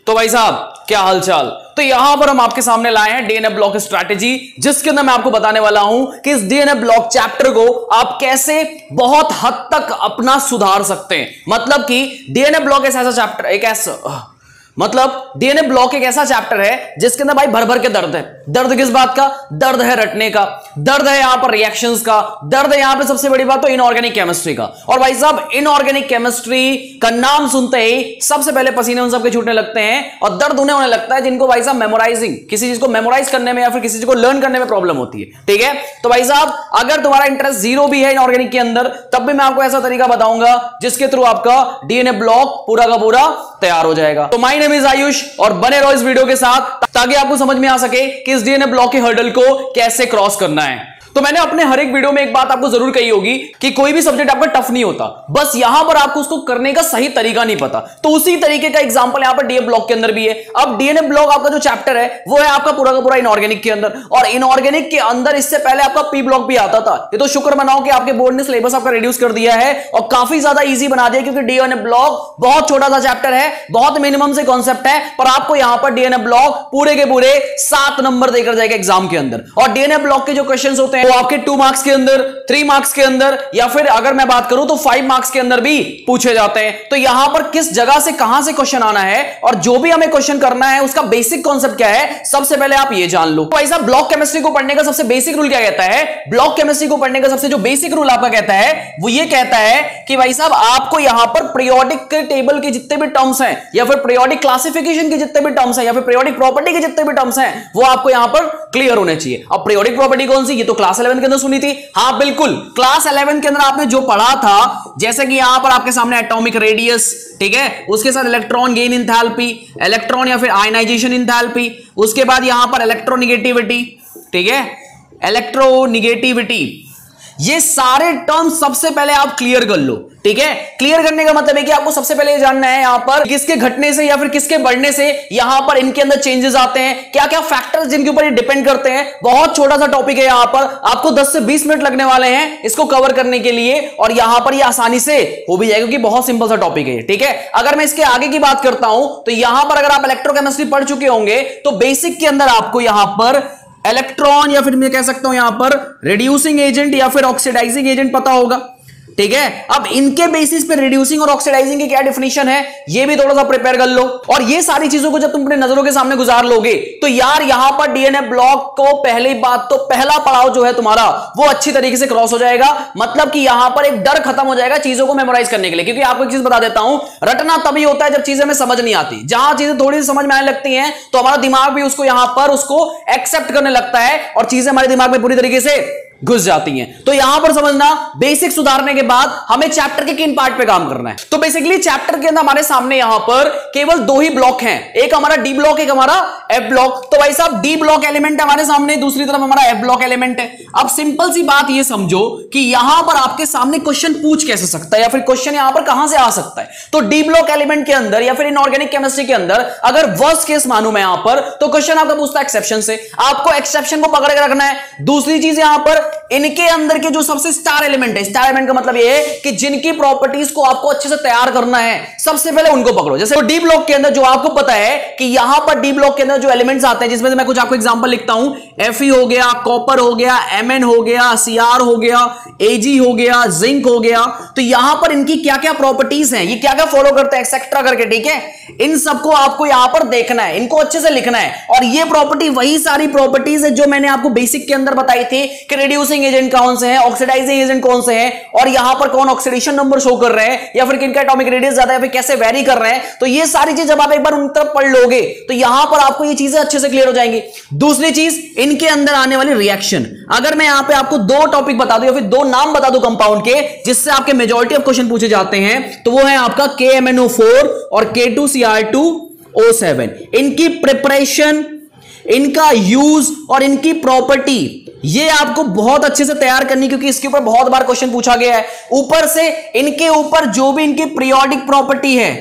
तो भाई साहब क्या हालचाल। तो यहां पर हम आपके सामने लाए हैं डीएनए ब्लॉक स्ट्रैटेजी, जिसके अंदर मैं आपको बताने वाला हूं कि इस डीएनए ब्लॉक चैप्टर को आप कैसे बहुत हद तक अपना सुधार सकते हैं। मतलब कि डीएनए ब्लॉक ऐसा चैप्टर डीएनए ब्लॉक एक ऐसा चैप्टर है जिसके अंदर भाई भर भर के दर्द है। दर्द किस बात का? दर्द है रटने का, दर्द है यहां पर रिएक्शंस का, दर्द है यहां पे सबसे बड़ी बात तो इनऑर्गेनिक केमिस्ट्री का। और भाई साहब इनऑर्गेनिक केमिस्ट्री का नाम सुनते ही सबसे पहले पसीने उन सबके छूटने लगते हैं और दर्द उन्हें होने लगता है जिनको भाई साहब मेमोराइजिंग, किसी चीज को मेमोराइज करने में या फिर किसी चीज को लर्न करने में प्रॉब्लम होती है। ठीक है, तो भाई साहब अगर तुम्हारा इंटरेस्ट जीरो भी है इनऑर्गेनिक के अंदर, तब भी मैं आपको ऐसा तरीका बताऊंगा जिसके थ्रू आपका डीएनए ब्लॉक पूरा का पूरा तैयार हो जाएगा। तो माय नेम इज आयुष और बने रहो इस वीडियो के साथ ताकि आपको समझ में आ सके कि इस डीएनए ब्लॉक के हर्डल को कैसे क्रॉस करना है। तो मैंने अपने हर एक वीडियो में एक बात आपको जरूर कही होगी कि कोई भी सब्जेक्ट आपका टफ नहीं होता, बस यहां पर आपको उसको करने का सही तरीका नहीं पता। तो उसी तरीके का एग्जांपल यहां पर डीएनए ब्लॉक के अंदर भी है। अब डीएनए ब्लॉक आपका जो चैप्टर है वो है आपका पूरा का पूरा इनऑर्गेनिक के अंदर, और इनऑर्गेनिक के अंदर इससे पहले आपका पी ब्लॉक भी आता था। ये तो शुक्र मनाओ कि आपके बोर्ड ने सिलेबस आपका रिड्यूस कर दिया है और काफी ज्यादा ईजी बना दिया, क्योंकि डीएनए ब्लॉक बहुत छोटा सा चैप्टर है, बहुत मिनिमम से कॉन्सेप्ट है, पर आपको यहां पर डीएनए ब्लॉक पूरे के पूरे 7 नंबर देकर जाएगा एग्जाम के अंदर। और डीएनए ब्लॉक के जो क्वेश्चन होते हैं वो आपके 2 मार्क्स के अंदर, 3 मार्क्स के अंदर, या फिर अगर मैं बात करूं तो 5 मार्क्स के अंदर भी पूछे जाते हैं। तो यहां पर किस जगह से कहां से क्वेश्चन आना है और जो भी हमें क्वेश्चन करना है उसका बेसिक कॉन्सेप्ट क्या है, सबसे पहले आप ये जान लो। तो भाई साहब ब्लॉक केमिस्ट्री को पढ़ने का सबसे बेसिक रूल क्या कहता है? ब्लॉक केमिस्ट्री को पढ़ने का सबसे जो बेसिक रूल आपका कहता है वो ये कहता है कि भाई साहब आपको यहां पर पीरियोडिक टेबल के जितने भी टर्म्स हैं, या फिर पीरियोडिक क्लासिफिकेशन के जितने भी टर्म्स हैं, या फिर पीरियोडिक प्रॉपर्टी के जितने भी टर्म्स हैं, वो आपको यहां पर क्लियर होने चाहिए। अब पीरियोडिक प्रॉपर्टी कौन सी? ये तो क्लास 11 के अंदर सुनी थी। हाँ बिल्कुल, क्लास 11 के अंदर आपने जो पढ़ा था, जैसे कि यहां पर आपके सामने एटॉमिक रेडियस, ठीक है, उसके साथ इलेक्ट्रॉन गेन इंथैल्पी, इलेक्ट्रॉन या फिर आयनाइजेशन इंथैल्पी, उसके बाद यहां पर इलेक्ट्रोनिगेटिविटी, ठीक है, इलेक्ट्रोनिगेटिविटी, ये सारे टर्म्स सबसे पहले आप क्लियर कर लो। ठीक है, क्लियर करने का मतलब है कि आपको सबसे पहले ये जानना है यहां पर किसके घटने से या फिर किसके बढ़ने से यहां पर इनके अंदर चेंजेस आते हैं, क्या क्या फैक्टर्स जिनके ऊपर ये डिपेंड करते हैं। बहुत छोटा सा टॉपिक है, यहां पर आपको 10 से 20 मिनट लगने वाले हैं इसको कवर करने के लिए, और यहां पर ये आसानी से हो भी जाएगा क्योंकि बहुत सिंपल सा टॉपिक है। ठीक है, अगर मैं इसके आगे की बात करता हूं तो यहां पर अगर आप इलेक्ट्रोकेमिस्ट्री पढ़ चुके होंगे तो बेसिक के अंदर आपको यहां पर इलेक्ट्रॉन या फिर मैं कह सकता हूं यहां पर रिड्यूसिंग एजेंट या फिर ऑक्सीडाइजिंग एजेंट पता होगा। ठीक है, अब इनके बेसिस पे रिड्यूसिंग और ऑक्सीडाइजिंग की क्या डेफिनेशन है ये भी थोड़ा सा प्रिपेयर कर लो। और ये सारी चीजों को जब तुम अपने नजरों के सामने गुजार लोगे तो यार यहां पर डीएनए ब्लॉक को पहली बात तो पहला पड़ाव जो है तुम्हारा वो अच्छी तरीके से क्रॉस हो जाएगा। मतलब कि यहां पर एक डर खत्म हो जाएगा चीजों को मेमोराइज करने के लिए, क्योंकि आपको एक चीज बता देता हूं, रटना तभी होता है जब चीजें हमें समझ नहीं आती। जहां चीजें थोड़ी सी समझ में आने लगती हैं तो हमारा दिमाग भी उसको यहां पर उसको एक्सेप्ट करने लगता है और चीजें हमारे दिमाग में पूरी तरीके से घुस जाती हैं। तो यहां पर समझना, बेसिक सुधारने के बाद हमें चैप्टर के किन पार्ट पे काम करना है। तो बेसिकली चैप्टर के अंदर हमारे सामने यहां पर केवल 2 ही ब्लॉक हैं, एक हमारा डी ब्लॉक, एक हमारा एफ ब्लॉक। तो भाई साहब डी ब्लॉक एलिमेंट है हमारे सामने, दूसरी तरफ हमारा एफ ब्लॉक एलिमेंट है। अब सिंपल सी बात ये समझो कि यहां पर आपके सामने क्वेश्चन पूछ कैसे सकता है या फिर क्वेश्चन यहां पर कहां से आ सकता है। तो डी ब्लॉक एलिमेंट के अंदर या फिर इनऑर्गेनिक केमिस्ट्री के अंदर अगर वर्स्ट केस मानूं मैं यहां पर, तो क्वेश्चन आपका पूछता है एक्सेप्शन से, आपको एक्सेप्शन को पकड़ के रखना है। दूसरी चीज यहां पर इनके अंदर के जो सबसे स्टार एलिमेंट है, स्टार एलिमेंट का मतलब ये है कि जिनकी प्रॉपर्टीज को आपको अच्छे से तैयार करना है, सबसे पहले उनको पकड़ो। जैसे डी ब्लॉक के अंदर जो आपको पता है कि यहां पर डी ब्लॉक के अंदर जो एलिमेंट्स आते हैं, जिसमें से मैं कुछ आपको एग्जांपल लिखता हूं, Fe हो गया, कॉपर हो गया, Mn हो गया, Cr हो गया, Ag हो गया, जिंक हो गया। तो यहां पर इनकी क्या क्या प्रॉपर्टीज हैं, ये क्या क्या फॉलो करते हैं एक्सेट्रा करके, ठीक है, इन सबको आपको यहां पर देखना है, इनको अच्छे से लिखना है। और ये प्रॉपर्टी वही सारी प्रॉपर्टीज है जो मैंने आपको बेसिक के अंदर बताई थी कि रिड्यूसिंग एजेंट कौन से हैं, ऑक्सीडाइजिंग एजेंट कौन से हैं, और यहां पर कौन ऑक्सीडेशन नंबर शो कर रहे हैं, या फिर किनका एटॉमिक रेडियस ज्यादा है, फिर कैसे वेरी कर रहे हैं। तो ये सारी चीज जब आप एक बार उन तरफ पढ़ लोगे तो यहां पर आपको ये चीजें अच्छे से क्लियर हो जाएंगी। दूसरी चीज, इनके अंदर आने वाली रिएक्शन, अगर मैं यहां पे आपको 2 टॉपिक बता दूं या फिर 2 नाम बता दूं कंपाउंड के जिससे आपके मेजॉरिटी ऑफ क्वेश्चन पूछे जाते हैं, तो वो है आपका KMnO4 और K2Cr2O7। इनकी प्रिपरेशन, इनका यूज और इनकी प्रॉपर्टी ये आपको बहुत अच्छे से तैयार करनी, क्योंकि इसके ऊपर बहुत बार क्वेश्चन पूछा गया है। ऊपर से इनके ऊपर जो भी इनकी पीरियोडिक प्रॉपर्टी है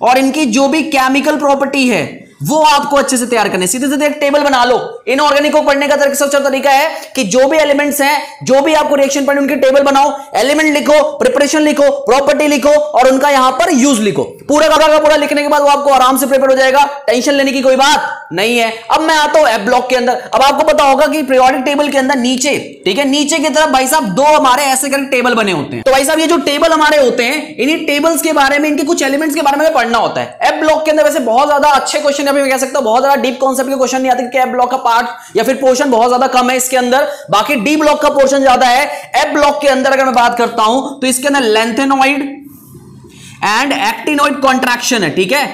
और इनकी जो भी केमिकल प्रॉपर्टी है वो आपको अच्छे से तैयार करनी है। सीधे सीधे एक टेबल बना लो इनऑर्गेनिक को पढ़ने का सबसे अच्छा तरीका है कि जो भी एलिमेंट्स हैं, जो भी आपको रिएक्शन पढ़नी उनकी टेबल बनाओ, एलिमेंट लिखो, प्रिपरेशन लिखो, प्रॉपर्टी लिखो और उनका यहां पर यूज लिखो। पूरा का पूरा लिखने के बाद वो आपको आराम से प्रिपेयर हो जाएगा, टेंशन लेने की कोई बात नहीं है। अब मैं आता हूं एफ ब्लॉक के अंदर। अब आपको पता होगा कि पीरियोडिक टेबल के अंदर नीचे, ठीक है, नीचे की तरफ भाई साहब दो हमारे ऐसे करके टेबल बने होते हैं। तो भाई साहब ये जो टेबल हमारे होते हैं, इन्हीं टेबल्स के बारे में, इनके कुछ एलिमेंट्स के बारे में पढ़ना होता है। एफ ब्लॉक के अंदर वैसे बहुत ज्यादा अच्छे क्वेश्चन, अभी मैं कह सकता हूं बहुत ज्यादा डीप कॉन्सेप्ट के क्वेश्चन नहीं आते, क्योंकि एफ ब्लॉक का पार्ट या फिर पोर्शन बहुत ज्यादा कम है इसके अंदर। बाकी डी ब्लॉक का पोर्शन ज्यादा है। एफ ब्लॉक के अंदर अगर मैं बात करता हूं तो इसके अंदर लेंथेनॉइड एंड एक्टिनॉइड कॉन्ट्रैक्शन है, ठीक है,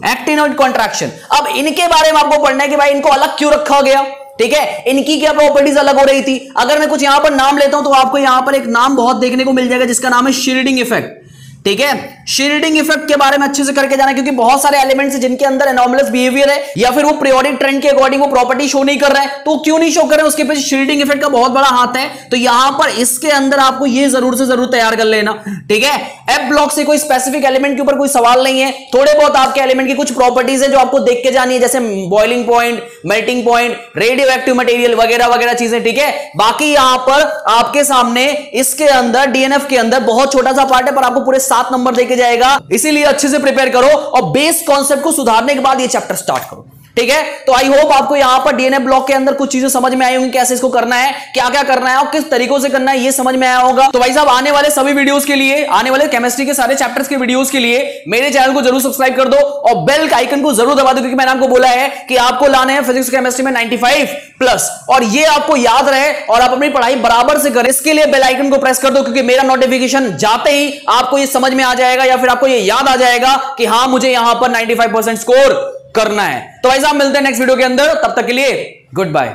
एक्टिनॉइड कॉन्ट्रैक्शन। अब इनके बारे में आपको पढ़ना है कि भाई इनको अलग क्यों रखा गया, ठीक है, इनकी क्या प्रॉपर्टीज अलग हो रही थी। अगर मैं कुछ यहां पर नाम लेता हूं तो आपको यहां पर एक नाम बहुत देखने को मिल जाएगा जिसका नाम है शील्डिंग इफेक्ट, ठीक है। शील्डिंग इफेक्ट के बारे में अच्छे से करके जाना, क्योंकि बहुत सारे एलिमेंट्स हैं जिनके अंदर एनॉमलस बिहेवियर है या फिर वो पीरियोडिक ट्रेंड के अकॉर्डिंग वो प्रॉपर्टी शो नहीं कर रहा है। तो क्यों नहीं शो कर रहे हैं, उसके पीछे शील्डिंग इफेक्ट का बहुत बड़ा हाथ है। तो यहां पर इसके अंदर आपको ये जरूर से जरूर तैयार कर लेना, ठीक है। एफ ब्लॉक से कोई स्पेसिफिक एलिमेंट के ऊपर कोई सवाल नहीं है, थोड़े बहुत आपके एलिमेंट की कुछ प्रॉपर्टीज है जो आपको देख के जानी है, जैसे boiling point, melting point, radio active material वगैरह वगैरह चीजें, ठीक है। बाकी यहां पर आपके सामने इसके अंदर डीएनएफ के अंदर बहुत छोटा सा पार्ट है, पर आपको पूरे 7 नंबर देके जाएगा। इसीलिए अच्छे से प्रिपेयर करो और बेस कॉन्सेप्ट को सुधारने के बाद ये चैप्टर स्टार्ट करो, ठीक है। तो आई होप आपको यहां पर डीएनए ब्लॉक के अंदर कुछ चीजें समझ में आई होंगी, कैसे इसको करना है, क्या क्या करना है और किस तरीकों से करना है, ये समझ में आया होगा। तो भाई साहब आने वाले सभी वीडियोस के लिए, आने वाले केमिस्ट्री के सारे चैप्टर्स के वीडियोस के लिए मेरे चैनल को जरूर सब्सक्राइब कर दो और बेल का आइकन को जरूर दबा दो, क्योंकि मैंने आपको बोला है कि आपको लाने हैं फिजिक्स केमिस्ट्री में 95+ और ये आपको याद रहे और आप अपनी पढ़ाई बराबर से करें। इसके लिए बेल आइकन को प्रेस कर दो, क्योंकि मेरा नोटिफिकेशन जाते ही आपको ये समझ में आ जाएगा या फिर आपको ये याद आ जाएगा कि हाँ मुझे यहां पर 95% स्कोर करना है। तो भाई साहब मिलते हैं नेक्स्ट वीडियो के अंदर, तब तक के लिए गुड बाय।